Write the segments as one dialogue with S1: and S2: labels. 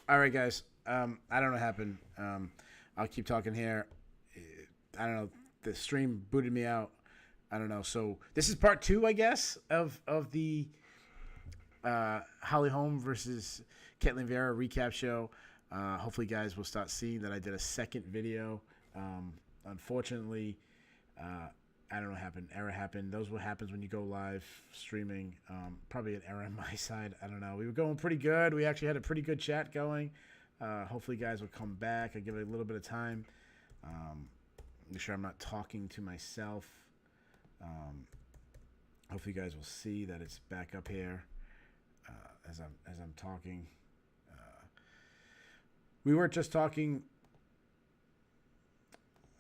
S1: All right, guys. I don't know what happened. I'll keep talking here. I don't know. The stream booted me out. I don't know. So this is part 2, I guess, of the Holly Holm versus Ketlin Vieira recap show. Hopefully, guys will start seeing that I did a second video. Unfortunately, I don't know what happened. Error happened. Those what happens when you go live streaming. Probably an error on my side. I don't know. We were going pretty good. We actually had a pretty good chat going. Hopefully, guys will come back. I give it a little bit of time. Make sure I'm not talking to myself. Hopefully, you guys will see that it's back up here as I'm talking. We weren't just talking.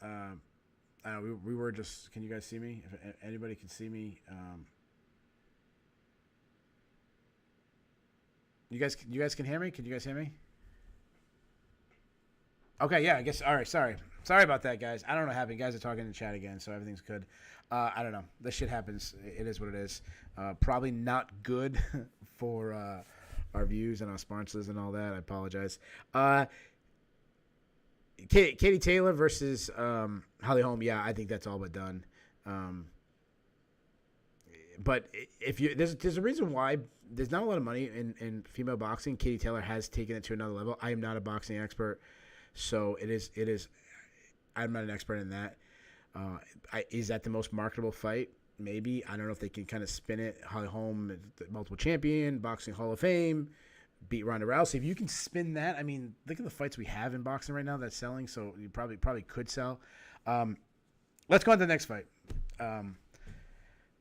S1: I don't know, we were just. Can you guys see me? If anybody can see me, you guys can hear me. Can you guys hear me? Okay, yeah. I guess. All right. Sorry about that, guys. I don't know what happened. You guys are talking in the chat again, so everything's good. I don't know. This shit happens. It is what it is. Probably not good for our views and our sponsors and all that. I apologize. Katie Taylor versus Holly Holm. Yeah, I think that's all but done. But if you there's a reason why there's not a lot of money in female boxing. Katie Taylor has taken it to another level. I am not a boxing expert, so it is. I'm not an expert in that. Is that the most marketable fight? Maybe. I don't know if they can kind of spin it. Holly Holm, the multiple champion, boxing Hall of Fame, beat Ronda Rousey. If you can spin that, I mean, look at the fights we have in boxing right now that's selling. So you probably could sell. Let's go on to the next fight.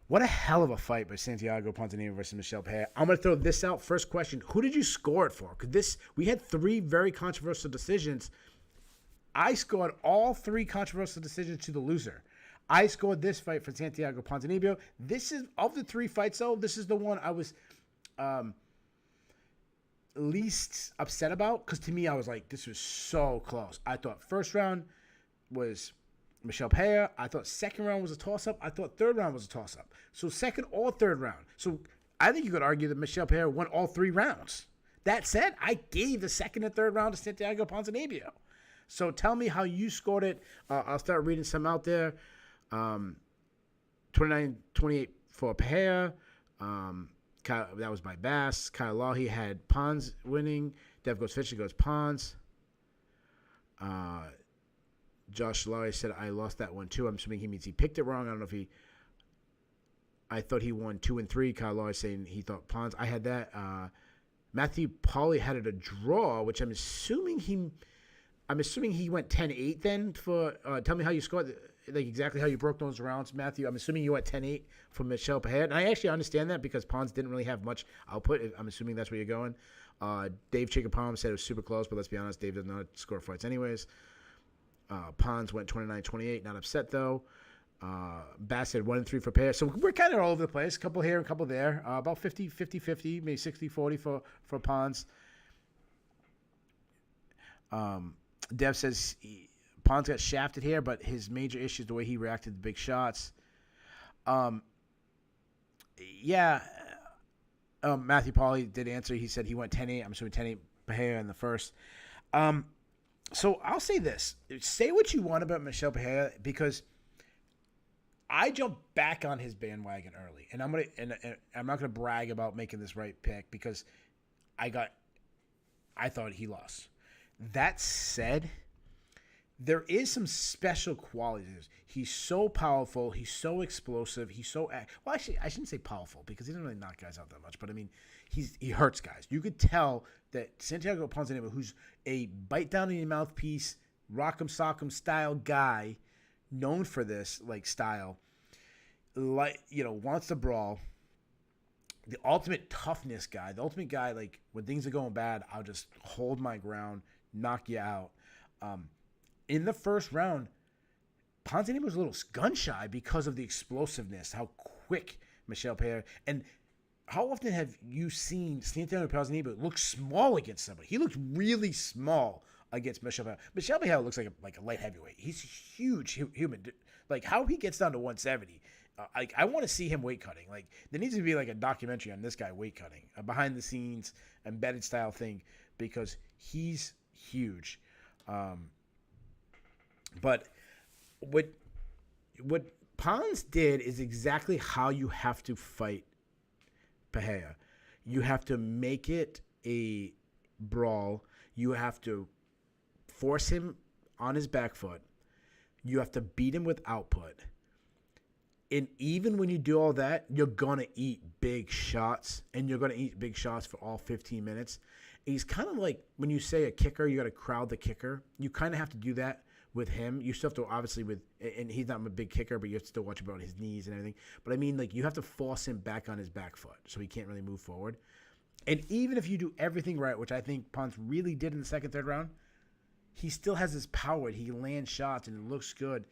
S1: What a hell of a fight by Santiago Ponzinibbio versus Michel Pereira. I'm going to throw this out. First question: who did you score it for? Because we had 3 very controversial decisions. I scored all 3 controversial decisions to the loser. I scored this fight for Santiago Ponzinibbio. This is, of the 3 fights, though, this is the one I was least upset about, because to me, I was like, this was so close. I thought first round was Michel Pereira. I thought second round was a toss-up. I thought third round was a toss-up. So second or third round. So I think you could argue that Michel Pereira won all 3 rounds. That said, I gave the second and third round to Santiago Ponzinibbio. So tell me how you scored it. I'll start reading some out there. 29-28 for Pereira. That was by Bass. Kyle Lahi had Pons winning. Dev goes Fisher goes Pons. Josh Laurie said, I lost that one too. I'm assuming he means he picked it wrong. I don't know if he. I thought he won 2 and 3. Kyle Laurie saying he thought Pons. I had that. Matthew Pauly had it a draw, which I'm assuming he went 10-8 then for. Tell me how you scored. Like exactly how you broke those rounds, Matthew. I'm assuming you went 10-8 for Michel Pereira. And I actually understand that because Pons didn't really have much output. I'm assuming that's where you're going. Dave Chickapalm said it was super close, but let's be honest, Dave does not score fights anyways. Pons went 29-28, not upset though. Bass said 1 and 3 for Pereira. So we're kind of all over the place. A couple here, a couple there. About 50-50, maybe 60-40 for Pons. Dev says Pons got shafted here, but his major issue is the way he reacted to big shots. Matthew Pauly did answer. He said he went 10-8. I'm assuming 10-8 Pereira in the first. So I'll say this. Say what you want about Michel Pereira, because I jumped back on his bandwagon early. And I'm not gonna brag about making this right pick because I thought he lost. That said, there is some special qualities. He's so powerful. He's so explosive. He's so well. Actually, I shouldn't say powerful because he doesn't really knock guys out that much. But I mean, he hurts guys. You could tell that Santiago Ponzinibbio, who's a bite down in your mouthpiece, rock'em sock'em style guy, known for this like style, wants to brawl. The ultimate toughness guy. The ultimate guy, like when things are going bad, I'll just hold my ground, knock you out. In the first round, Ponzinibbio was a little gun shy because of the explosiveness, how quick Michel Pereira, and how often have you seen Santiago Ponzinibbio look small against somebody? He looked really small against Michel Pereira. Michel Pereira looks like a light heavyweight. He's huge human. Like how he gets down to 170, Like I want to see him weight cutting. Like there needs to be like a documentary on this guy weight cutting, a behind the scenes embedded style thing, because he's huge. But what Pons did is exactly how you have to fight Pereira. You have to make it a brawl. You have to force him on his back foot. You have to beat him with output. And even when you do all that, you're going to eat big shots, and you're going to eat big shots for all 15 minutes. And he's kind of like when you say a kicker, you got to crowd the kicker. You kind of have to do that with him. You still have to, obviously, and he's not a big kicker, but you have to still watch about his knees and everything. But I mean, like, you have to force him back on his back foot so he can't really move forward. And even if you do everything right, which I think Pons really did in the second, third round, he still has his power. He lands shots, and it looks good.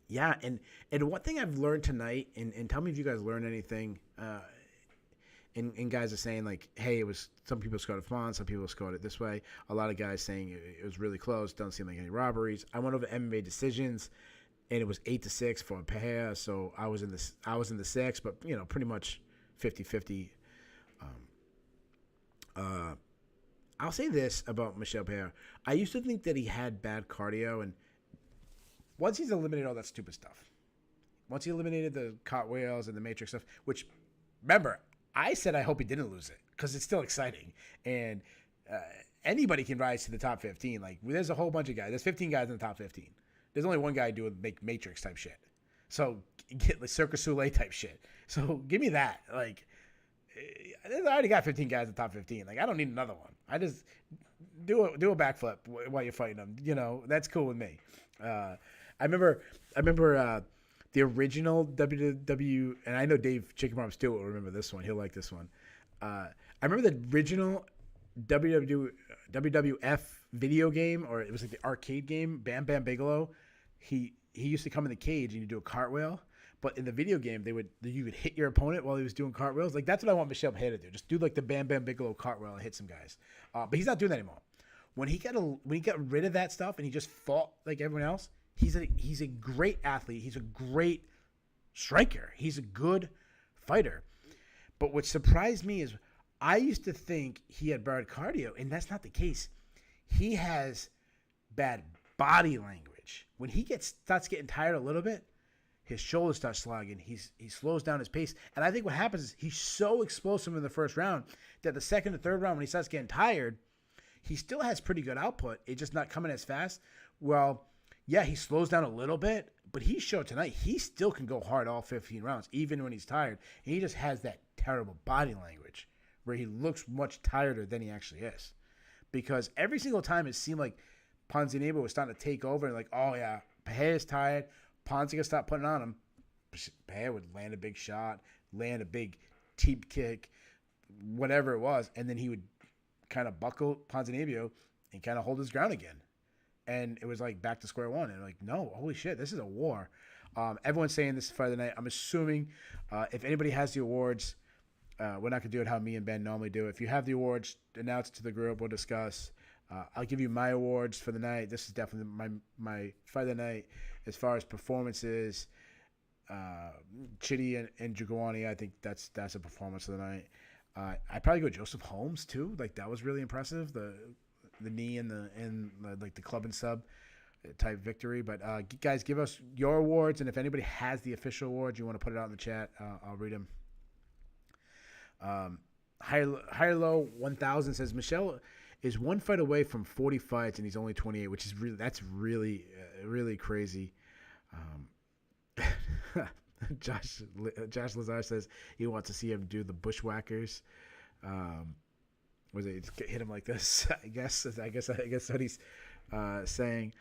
S1: Yeah, and one thing I've learned tonight, and tell me if you guys learned anything, and guys are saying, like, hey, it was some people scored it Pons, some people scored it this way. A lot of guys saying it was really close, doesn't seem like any robberies. I went over MMA decisions, and it was 8-6 for Pereira, so I was in the 6, but, you know, pretty much 50-50. I'll say this about Michel Pereira. I used to think that he had bad cardio, and once he's eliminated all that stupid stuff, once he eliminated the cartwheels and the matrix stuff, which, remember, I said I hope he didn't lose it because it's still exciting. And anybody can rise to the top 15. Like, there's a whole bunch of guys. There's 15 guys in the top 15. There's only one guy doing make matrix type shit. So get like Cirque du Soleil type shit. So give me that. Like, I already got 15 guys in the top 15. Like, I don't need another one. I just do a backflip while you're fighting them. You know, that's cool with me. I remember the original WW, and I know Dave Chicken Farm Stewart will remember this one. He'll like this one. I remember the original WWF video game, or it was like the arcade game, Bam Bam Bigelow. He used to come in the cage and you do a cartwheel. But in the video game, you would hit your opponent while he was doing cartwheels. Like, that's what I want Michel Pereira to do. Just do like the Bam Bam Bigelow cartwheel and hit some guys. But he's not doing that anymore. When he got rid of that stuff and he just fought like everyone else, he's a great athlete. He's a great striker. He's a good fighter. But what surprised me is I used to think he had bad cardio, and that's not the case. He has bad body language. When he starts getting tired a little bit, his shoulders start slugging. He slows down his pace. And I think what happens is he's so explosive in the first round that the second and third round, when he starts getting tired, he still has pretty good output. It's just not coming as fast. Well, yeah, he slows down a little bit, but he showed tonight he still can go hard all 15 rounds, even when he's tired. And he just has that terrible body language where he looks much tireder than he actually is. Because every single time it seemed like Ponzinibbio was starting to take over and like, oh yeah, Pereira's tired. Ponzi going to stop putting on him. Pereira would land a big shot, land a big teep kick, whatever it was, and then he would kind of buckle Ponzinibbio and kind of hold his ground again. And it was like back to square one. And like, no, holy shit, this is a war. Everyone's saying this is Friday night. I'm assuming if anybody has the awards, we're not going to do it how me and Ben normally do. If you have the awards, announce it to the group. We'll discuss. I'll give you my awards for the night. This is definitely my Friday night as far as performances. Chitty and Jugawani, I think that's a performance of the night. I'd probably go Joseph Holmes too. Like, that was really impressive. The knee and like the club and sub type victory. But guys, give us your awards, and if anybody has the official awards, you want to put it out in the chat, I'll read them. Higher Low 1000 says Michel is one fight away from 40 fights, and he's only 28, which is really crazy. Josh Lazar says he wants to see him do the bushwhackers. Was it hit him like this? I guess what he's saying.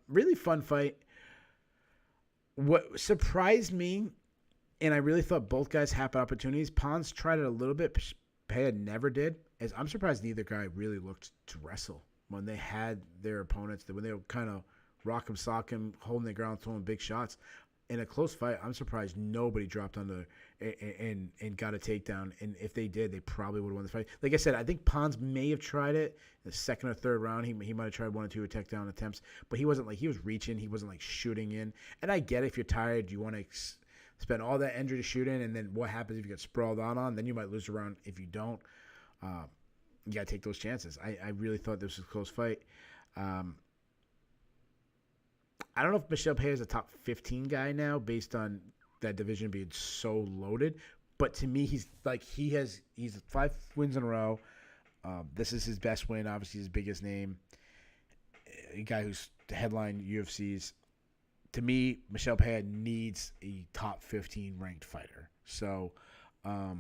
S1: Really fun fight. What surprised me, and I really thought both guys had opportunities. Pons tried it a little bit. Pereira never did. As I'm surprised neither guy really looked to wrestle when they had their opponents. When they were kind of rock 'em, sock 'em, holding their ground, throwing big shots. In a close fight, I'm surprised nobody dropped under and got a takedown. And if they did, they probably would have won the fight. Like I said, I think Pons may have tried it in the second or third round. He might have tried 1 or 2 takedown attempts, but he wasn't he was reaching. He wasn't shooting in. And I get it, if you're tired, you want to spend all that energy to shoot in, and then what happens if you get sprawled on? Then you might lose a round. If you don't, you got to take those chances. I really thought this was a close fight. I don't know if Michel Pereira is a top 15 guy now based on that division being so loaded. But to me, he's 5 wins in a row. This is his best win, obviously his biggest name. A guy who's headlined UFCs. To me, Michel Pereira needs a top 15 ranked fighter. So, who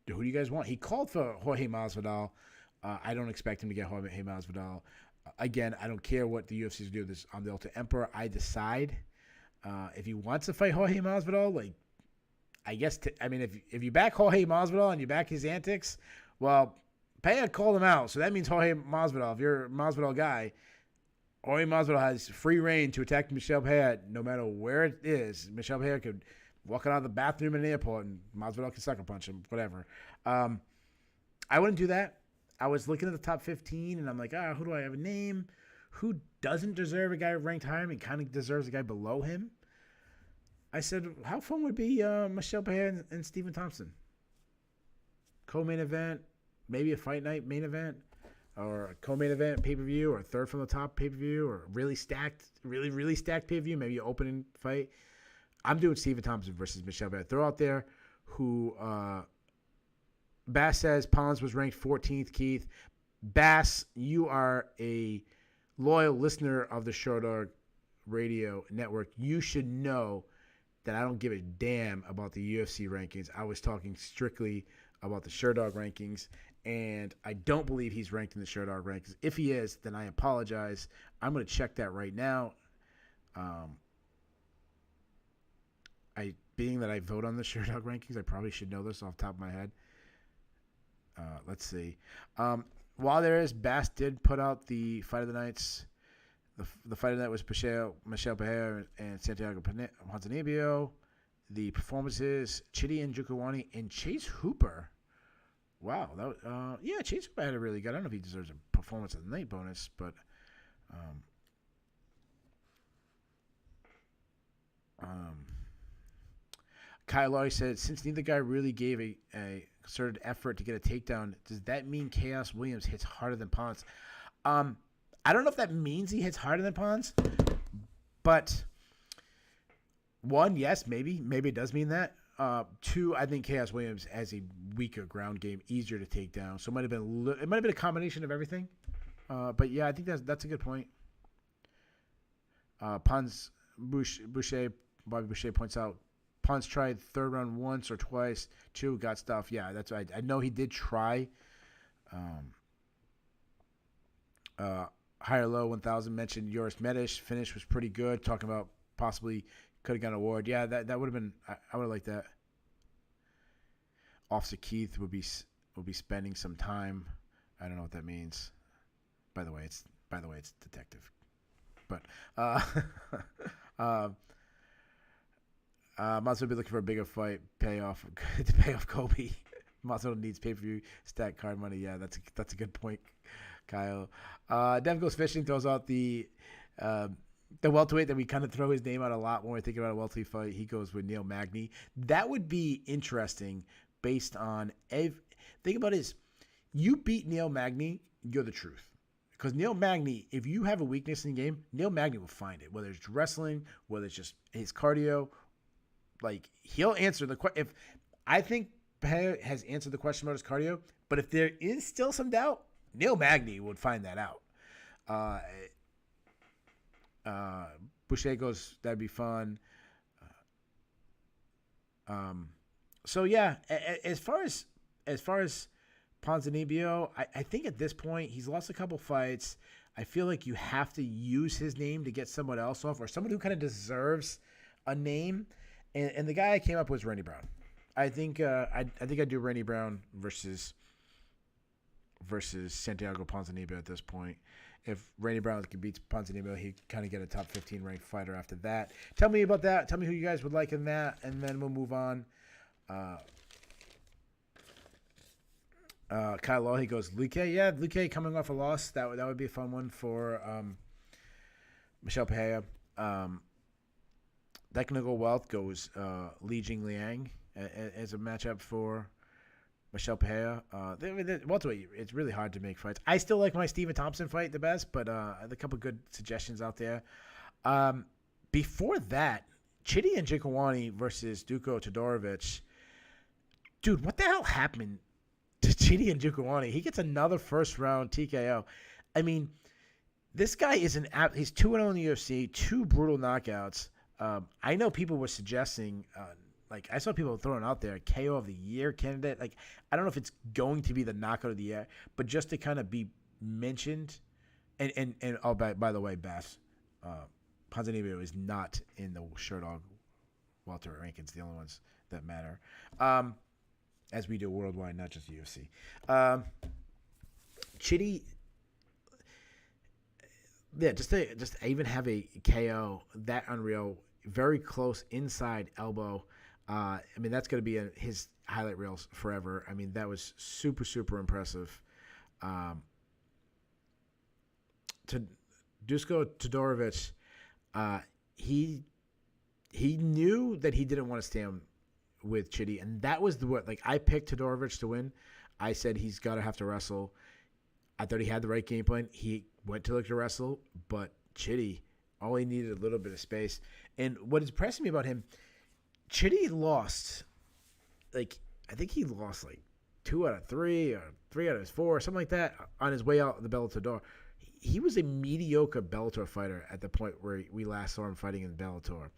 S1: do you guys want? He called for Jorge Masvidal. I don't expect him to get Jorge Masvidal. Again, I don't care what the UFC is doing. I'm the Ultimate Emperor. I decide. If he wants to fight Jorge Masvidal, I guess, if you back Jorge Masvidal and you back his antics, well, Pereira called him out. So that means Jorge Masvidal, if you're a Masvidal guy, Jorge Masvidal has free reign to attack Michel Pereira no matter where it is. Michel Pereira could walk out of the bathroom in an airport and Masvidal can sucker punch him, whatever. I wouldn't do that. I was looking at the top 15, and I'm like, who do I have a name? Who doesn't deserve a guy ranked higher and kind of deserves a guy below him? I said, how fun would it be Michel Pereira and Stephen Thompson? Co-main event, maybe a fight night main event, or a co-main event pay-per-view, or a third from the top pay-per-view, or really stacked pay-per-view, maybe an opening fight. I'm doing Stephen Thompson versus Michel Pereira. Throw out there who Bass says Pons was ranked 14th, Keith. Bass, you are a loyal listener of the Sherdog Radio Network. You should know that I don't give a damn about the UFC rankings. I was talking strictly about the Sherdog rankings, and I don't believe he's ranked in the Sherdog rankings. If he is, then I apologize. I'm going to check that right now. Being that I vote on the Sherdog rankings, I probably should know this off the top of my head. Let's see. While there is, Bass did put out the Fight of the Nights. The Fight of the Night was Michel Pereira and Santiago Ponzinibbio. The performances, Chidi Njokuani and Chase Hooper. Wow. Chase Hooper had a really good. I don't know if he deserves a performance of the night bonus, but Kyle Lowry said, since neither guy really gave a concerted effort to get a takedown, does that mean Chaos Williams hits harder than Pons? I don't know if that means he hits harder than Pons, but one, yes, maybe it does mean that. Two, I think Chaos Williams has a weaker ground game, easier to take down. So it might have been a combination of everything. But yeah, I think that's a good point. Pons Boucher Bobby Boucher points out, Pons tried third round once or twice. Two got stuff. Yeah, that's right. I know he did try. Higher Low 1000 mentioned Joris Medish. Finish was pretty good. Talking about possibly could have got an award. Yeah, that would have been. I would have liked that. Officer Keith will be spending some time. I don't know what that means. By the way, it's detective. But Mazda will be looking for a bigger fight to pay off Kobe. Mazda needs pay-per-view stack card money. Yeah, that's a good point, Kyle. Dev Goes Fishing throws out the welterweight that we kind of throw his name out a lot when we're thinking about a welterweight fight. He goes with Neil Magny. That would be interesting based on think about this. You beat Neil Magny, you're the truth. Because Neil Magny, if you have a weakness in the game, Neil Magny will find it. Whether it's wrestling, whether it's just his cardio, like he'll answer the question. If I think Pereira has answered the question about his cardio, but if there is still some doubt, Neil Magny would find that out. Boucher goes, that'd be fun. So yeah, as far as Ponzinibbio, I think at this point he's lost a couple fights. I feel like you have to use his name to get someone else off, or someone who kind of deserves a name. And the guy I came up with was Randy Brown. I think I'd do Randy Brown versus Santiago Ponzinibbio at this point. if Randy Brown can beat Ponzinibbio, he kind of get a top 15 ranked fighter after that. Tell me about that. Tell me who you guys would like in that, and then we'll move on. Kyle Law, he goes, Luque. Yeah, Luque coming off a loss. That would be a fun one for Michelle Pereira. Technical Wealth goes Li Jingliang as a matchup for Michelle Pereira. Welterweight, it's really hard to make fights. I still like my Stephen Thompson fight the best, but a couple good suggestions out there. Before that, Chidi and Njokuani versus Duko Todorovic. Dude, what the hell happened to Chidi and Njokuani? He gets another first-round TKO. I mean, this guy is he's 2-0 in the UFC, 2 brutal knockouts. I know people were suggesting, I saw people throwing out there, KO of the year candidate. Like, I don't know if it's going to be the knockout of the year, but just to kind of be mentioned. And oh, by the way, Bass, Ponzinibbio is not in the Sherdog welterweight rankings, the only ones that matter. As we do worldwide, not just UFC. Chidi, yeah, just even have a KO that unreal, very close inside elbow. I mean, that's going to be his highlight reels forever. I mean, that was super, super impressive. To Dusko Todorovic, he knew that he didn't want to stand with Chidi, and that was I picked Todorovic to win. I said he's got to have to wrestle. I thought he had the right game plan. He went to look to wrestle, but Chidi, all he needed a little bit of space. And what impressed me about him, Chidi lost, I think he lost 2 out of 3 or 3 out of 4, something like that, on his way out of the Bellator door. He was a mediocre Bellator fighter at the point where we last saw him fighting in Bellator.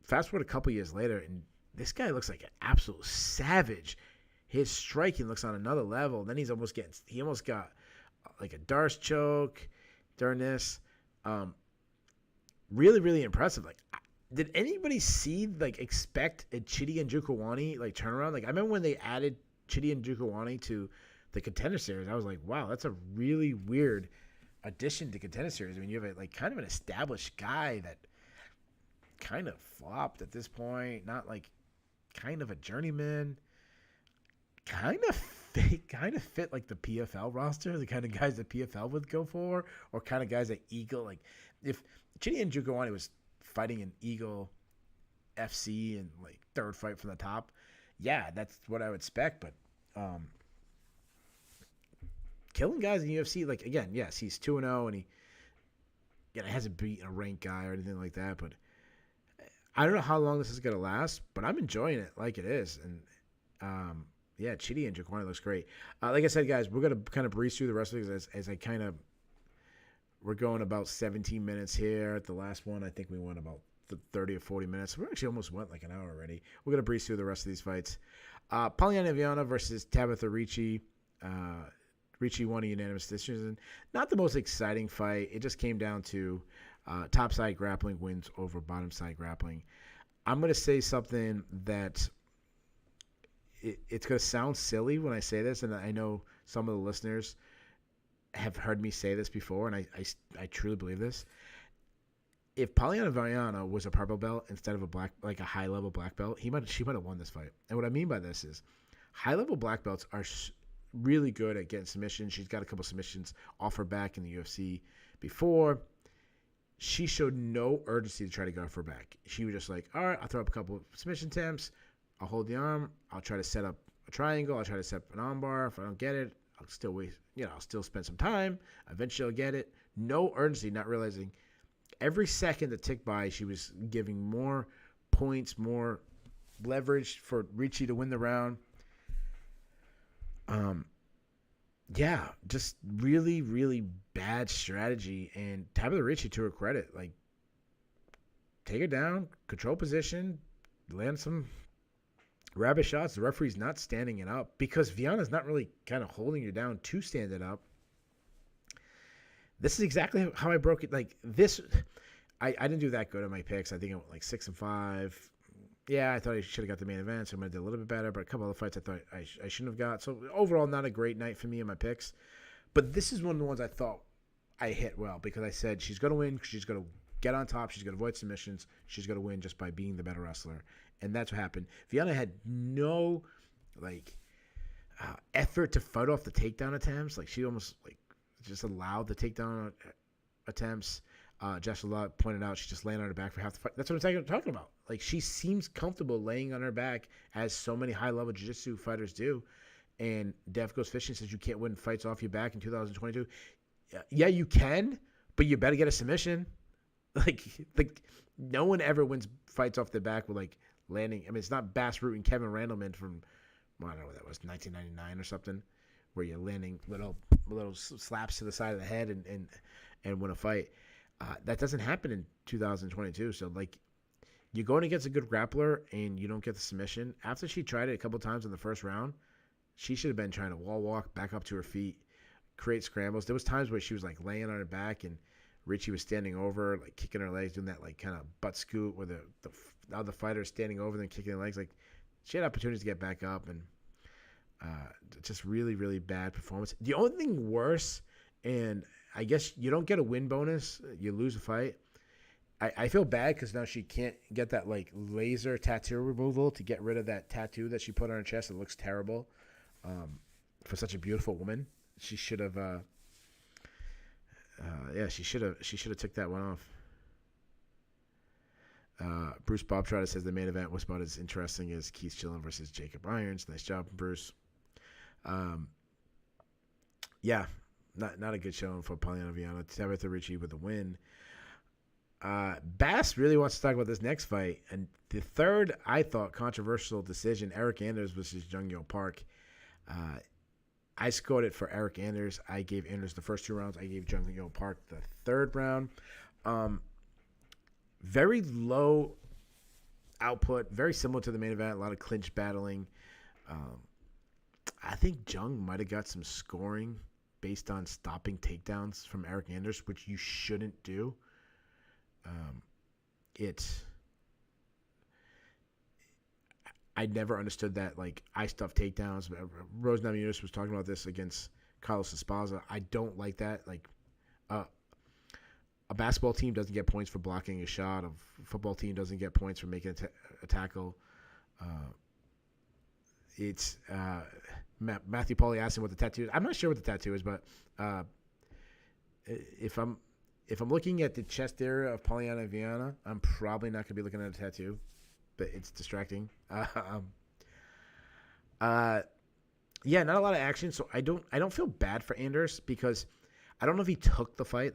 S1: Fast forward a couple years later, and this guy looks like an absolute savage. His striking looks on another level. Then he almost got a Darce choke during this. Really, really impressive. Did anybody expect a Chidi and Njokuani turnaround? I remember when they added Chidi and Njokuani to the Contender Series, I was like, wow, that's a really weird addition to Contender Series. I mean, you have kind of an established guy that kind of flopped at this point, not kind of a journeyman, kind of fit the PFL roster, the kind of guys that PFL would go for, or kind of guys that Eagle, if Chidi and Njokuani was fighting in Eagle FC and third fight from the top, yeah, that's what I would expect. But killing guys in the UFC, again, yes, he's 2-0 and he hasn't beaten a ranked guy or anything like that. But I don't know how long this is gonna last, but I'm enjoying it like it is. And yeah, Chidi and Njokuani looks great. Like I said, guys, we're gonna kind of breeze through the rest of these as I kind of. We're going about 17 minutes here. At the last one, I think we went about 30 or 40 minutes. We actually almost went an hour already. We're going to breeze through the rest of these fights. Polyana Viana versus Tabitha Ricci. Ricci won a unanimous decision. Not the most exciting fight. It just came down to top-side grappling wins over bottom-side grappling. I'm going to say something that it's going to sound silly when I say this, and I know some of the listeners have heard me say this before, and I truly believe this. If Polyana Viana was a purple belt instead of a high level black belt, she might have won this fight. And what I mean by this is, high level black belts are really good at getting submissions. She's got a couple submissions off her back in the UFC before. She showed no urgency to try to go off her back. She was just all right, I'll throw up a couple of submission attempts. I'll hold the arm. I'll try to set up a triangle. I'll try to set up an arm bar. If I don't get it, I'll still wait. I'll still spend some time. Eventually, I'll get it. No urgency, not realizing every second that ticked by, she was giving more points, more leverage for Ricci to win the round. Yeah, just really, really bad strategy. And Tabitha Ricci, to her credit, take her down, control position, land some rabbit shots. The referee's not standing it up because Viana's not really kind of holding you down to stand it up. This is exactly how I broke it. I didn't do that good on my picks. I think I went 6-5. Yeah, I thought I should have got the main event, so I might have did a little bit better. But a couple other fights I thought I shouldn't have got. So overall, not a great night for me in my picks. But this is one of the ones I thought I hit well because I said she's going to win. She's going to get on top. She's going to avoid submissions. She's going to win just by being the better wrestler. And that's what happened. Viana had no effort to fight off the takedown attempts. Like she almost just allowed the takedown attempts. Josh Lott pointed out she just laying on her back for half the fight. That's what I'm talking about. Like she seems comfortable laying on her back as so many high-level jiu-jitsu fighters do. And Dev Goes Fishing says you can't win fights off your back in 2022. Yeah, you can, but you better get a submission. Like no one ever wins fights off their back with landing. I mean, it's not Bass Root and Kevin Randleman from I don't know what that was, 1999 or something, where you're landing little slaps to the side of the head and win a fight. That doesn't happen in 2022. So you're going against a good grappler and you don't get the submission. After she tried it a couple times in the first round, she should have been trying to wall walk back up to her feet, create scrambles. There was times where she was laying on her back and Richie was standing over, kicking her legs, doing that kind of butt scoot where the other fighter is standing over them, kicking their legs. She had opportunities to get back up, and just really, really bad performance. The only thing worse, and I guess you don't get a win bonus, you lose a fight. I feel bad because now she can't get that laser tattoo removal to get rid of that tattoo that she put on her chest. It looks terrible for such a beautiful woman. She should have, she should have took that one off. Bruce Bobtrotter says the main event was about as interesting as Keith Chillin versus Jacob Irons. Nice job, Bruce. Not a good showing for Polyana Viana. Tabitha Ricci with the win. Bass really wants to talk about this next fight. And the third, I thought, controversial decision, Eric Anders versus Jung Yo Park. I scored it for Eric Anders. I gave Anders the first 2 rounds. I gave Jung Yo Park the third round. Very low output, very similar to the main event, a lot of clinch battling. I think Jung might have got some scoring based on stopping takedowns from Eric Anders, which you shouldn't do. I never understood that, I stuff takedowns. Rose Namajunas was talking about this against Carlos Esparza. I don't like that. A basketball team doesn't get points for blocking a shot. A football team doesn't get points for making a tackle. Matthew Pauly asked him what the tattoo is. I'm not sure what the tattoo is, but if I'm looking at the chest area of Polyana Viana, I'm probably not going to be looking at a tattoo, but it's distracting. Not a lot of action, so I don't feel bad for Anders because I don't know if he took the fight.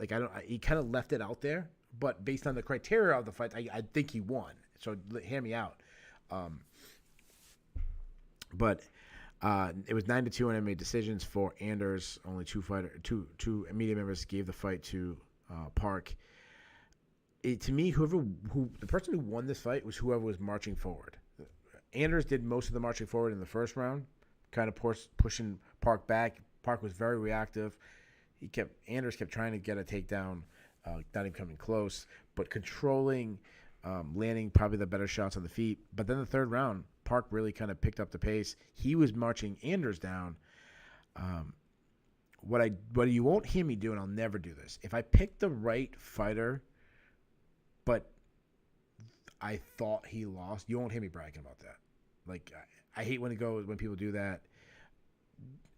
S1: He kind of left it out there, but based on the criteria of the fight, I think he won. So hear me out. But it was 9-2 and MMA decisions for Anders. Only two media members gave the fight to Park. To me, the person who won this fight was whoever was marching forward. Anders did most of the marching forward in the first round, kind of pushing Park back. Park was very reactive. Anders kept trying to get a takedown, not even coming close, but controlling, landing probably the better shots on the feet. But then the third round, Park really kind of picked up the pace. He was marching Anders down. What you won't hear me do, and I'll never do this, if I pick the right fighter, but I thought he lost, you won't hear me bragging about that. I hate when people do that.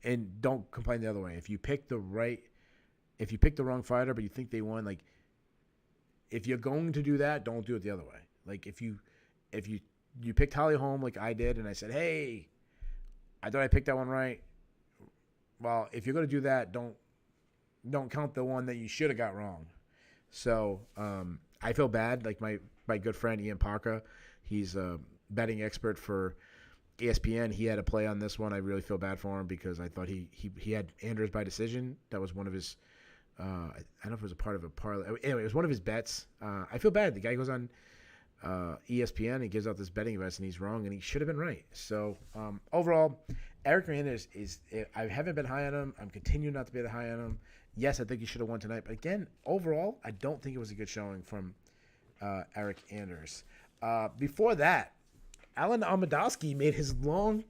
S1: And don't complain the other way. If you pick the wrong fighter, but you think they won, if you're going to do that, don't do it the other way. If you picked Holly Holm like I did, and I said, hey, I thought I picked that one right. Well, if you're going to do that, don't count the one that you should have got wrong. So I feel bad. My good friend Ian Parker, he's a betting expert for ESPN. He had a play on this one. I really feel bad for him because I thought he had Anders by decision. That was one of his. I don't know if it was a part of a parlay. Anyway, it was one of his bets. I feel bad. The guy goes on ESPN. He gives out this betting advice, and he's wrong, and he should have been right. So overall, Eric Hernandez I haven't been high on him. I'm continuing not to be high on him. Yes, I think he should have won tonight. But again, overall, I don't think it was a good showing from Eric Anders. Before that, Alan Amadowski made his long-awaited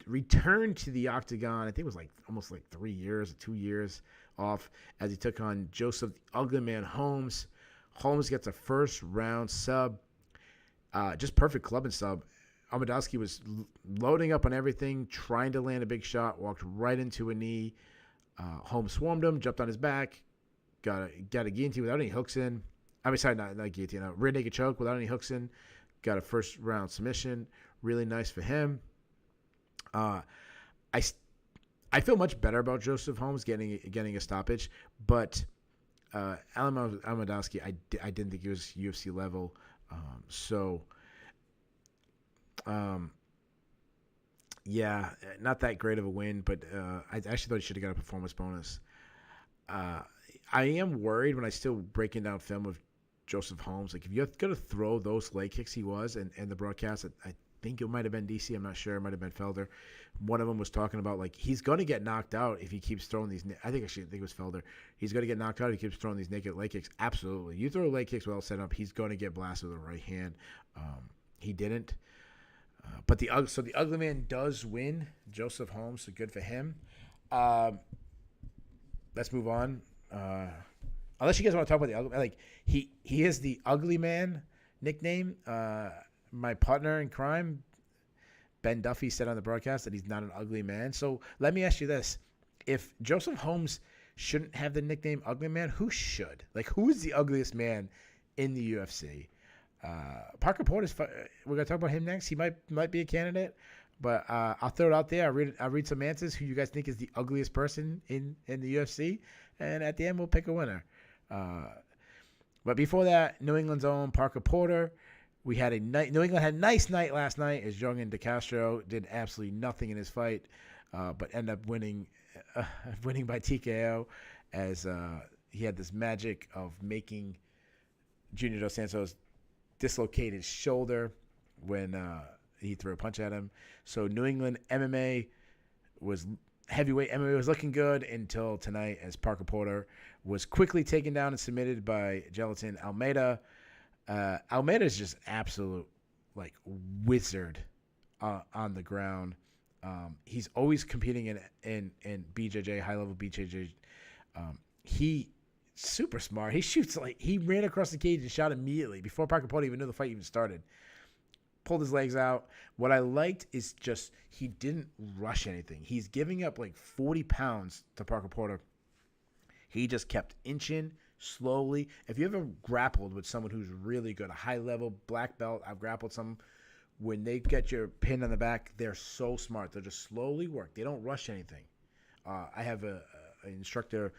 S1: return to the octagon. I think it was almost 3 years or 2 years off as he took on Joseph the Ugly Man Holmes. Holmes gets a first-round sub. Just perfect club and sub. Amedowski was loading up on everything, trying to land a big shot, walked right into a knee. Holmes swarmed him, jumped on his back, got a guillotine without any hooks in. I mean, sorry, not guillotine, rear naked choke without any hooks in. Got a first-round submission. Really nice for him. I feel much better about Joseph Holmes getting a stoppage, but Alan Amedowski, I didn't think he was UFC level. Yeah, not that great of a win, but I actually thought he should have got a performance bonus. I am worried when I still breaking down film of Joseph Holmes. Like, if you're going to throw those leg kicks he was, and the broadcast, I think it might have been DC, I'm not sure, it might have been Felder. One of them was talking about, like, he's going to get knocked out if he keeps throwing these. I think it was Felder. He's going to get knocked out if he keeps throwing these naked leg kicks. Absolutely. You throw leg kicks well set up, he's going to get blasted with a right hand. He didn't. But the Ugly Man does win. Joseph Holmes, so good for him. Let's move on. Unless you guys want to talk about the Ugly Man, like he is the Ugly Man nickname. My partner in crime, Ben Duffy, said on the broadcast that he's not an ugly man. So let me ask you this: if Joseph Holmes shouldn't have the nickname Ugly Man, who should? Like, who is the ugliest man in the UFC? Parker Porter's. We're gonna talk about him next. He might be a candidate, but I'll throw it out there. I'll read some answers. Who you guys think is the ugliest person in the UFC, and at the end we'll pick a winner. But before that, New England's own Parker Porter. We had New England had a nice night last night as Young and DeCastro did absolutely nothing in his fight, but ended up winning by TKO as he had this magic of making Junior Dos Santos dislocate his shoulder when he threw a punch at him. So New England heavyweight MMA was looking good until tonight as Parker Porter was quickly taken down and submitted by Gelatin Almeida. Almeida is just absolute wizard on the ground. He's always competing in BJJ, high level BJJ. He super smart. He shoots he ran across the cage and shot immediately before Parker Porter even knew the fight even started. Pulled his legs out. What I liked is just he didn't rush anything. He's giving up 40 pounds to Parker Porter. He just kept inching slowly. If you ever grappled with someone who's really good, a high-level black belt, I've grappled some, when they get your pin on the back, they're so smart. They'll just slowly work. They don't rush anything. I have an instructor,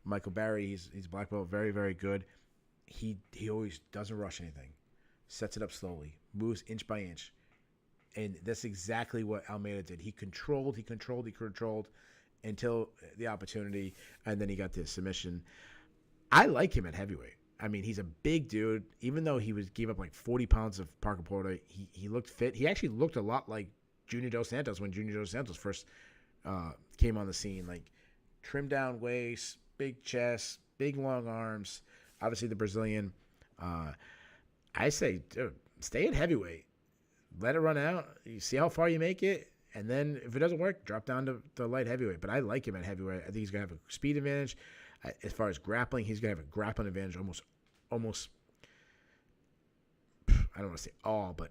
S1: Michael Barry. He's a black belt, very, very good. He always doesn't rush anything. Sets it up slowly, moves inch by inch. And that's exactly what Almeida did. He controlled until the opportunity, and then he got the submission. I like him at heavyweight. I mean, he's a big dude. Even though gave up 40 pounds of Parker Porter, he looked fit. He actually looked a lot like Junior Dos Santos when Junior Dos Santos first came on the scene. Trimmed down waist, big chest, big long arms. Obviously, the Brazilian. I say, dude, stay at heavyweight. Let it run out. You see how far you make it. And then if it doesn't work, drop down to the light heavyweight. But I like him at heavyweight. I think he's going to have a speed advantage. As far as grappling, he's going to have a grappling advantage almost, I don't want to say all, but,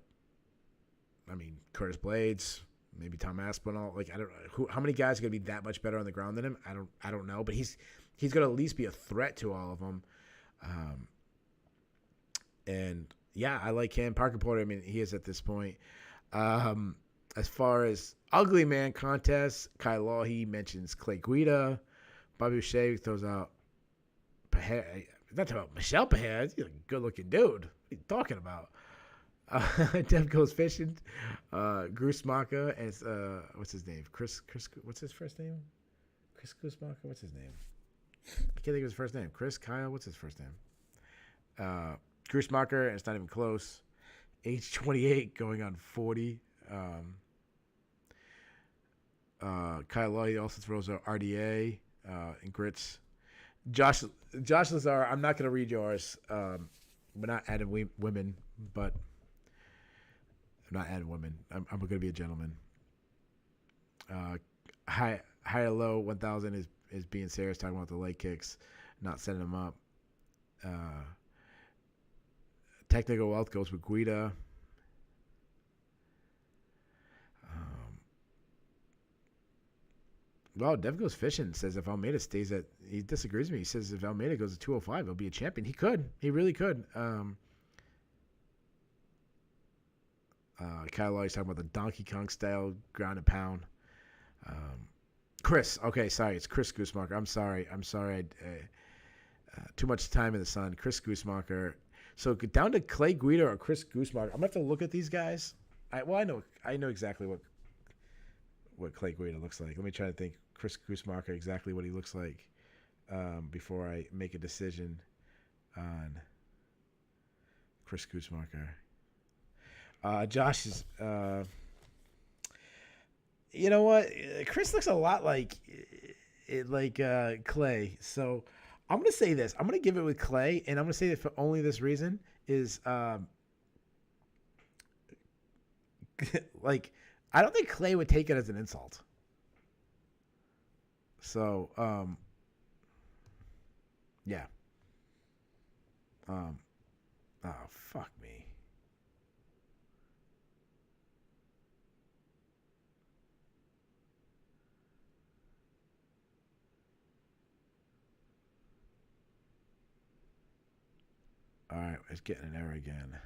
S1: I mean, Curtis Blades, maybe Tom Aspinall. I don't know. How many guys are going to be that much better on the ground than him? I don't know. But he's going to at least be a threat to all of them. And, yeah, I like him. Parker Porter, I mean, he is at this point. As far as ugly man contests, Kai Law, he mentions Clay Guida. Bobby O'Shea throws out Pereira. Not talking about Michelle Pereira. He's a good-looking dude. What are you talking about? Dev goes fishing. Grusmaka and what's his name? Chris. What's his first name? Chris Grusmaka. What's his name? I can't think of his first name. Chris Kyle. What's his first name? Grusmaka, and it's not even close. Age 28, going on 40. Kyle Law, he also throws out RDA and grits. Josh Lazar, I'm not going to read yours. We're not adding women, but I'm not adding women. I'm going to be a gentleman. High Low 1000 is being serious, talking about the leg kicks, not setting him up. Technical wealth goes with Guida. Well, Dev goes fishing. Says if Almeida stays at, he disagrees with me. He says if Almeida goes to 205, he'll be a champion. He could. He really could. Kyle Lawler's talking about the Donkey Kong style ground and pound. Chris. Okay, sorry. It's Chris Goosemarker. I'm sorry. Too much time in the sun. Chris Goosemarker. So down to Clay Guida or Chris Goosemarker. I'm going to have to look at these guys. I know exactly what Clay Guida looks like. Let me try to think. Chris Goosemarker, exactly what he looks like before I make a decision on Chris Goosemarker. Josh is, you know what? Chris looks a lot like Clay. So I'm going to say this. I'm going to give it with Clay, and I'm going to say that for only this reason is like I don't think Clay would take it as an insult. So, yeah. Oh, fuck me. All right, it's getting an error again.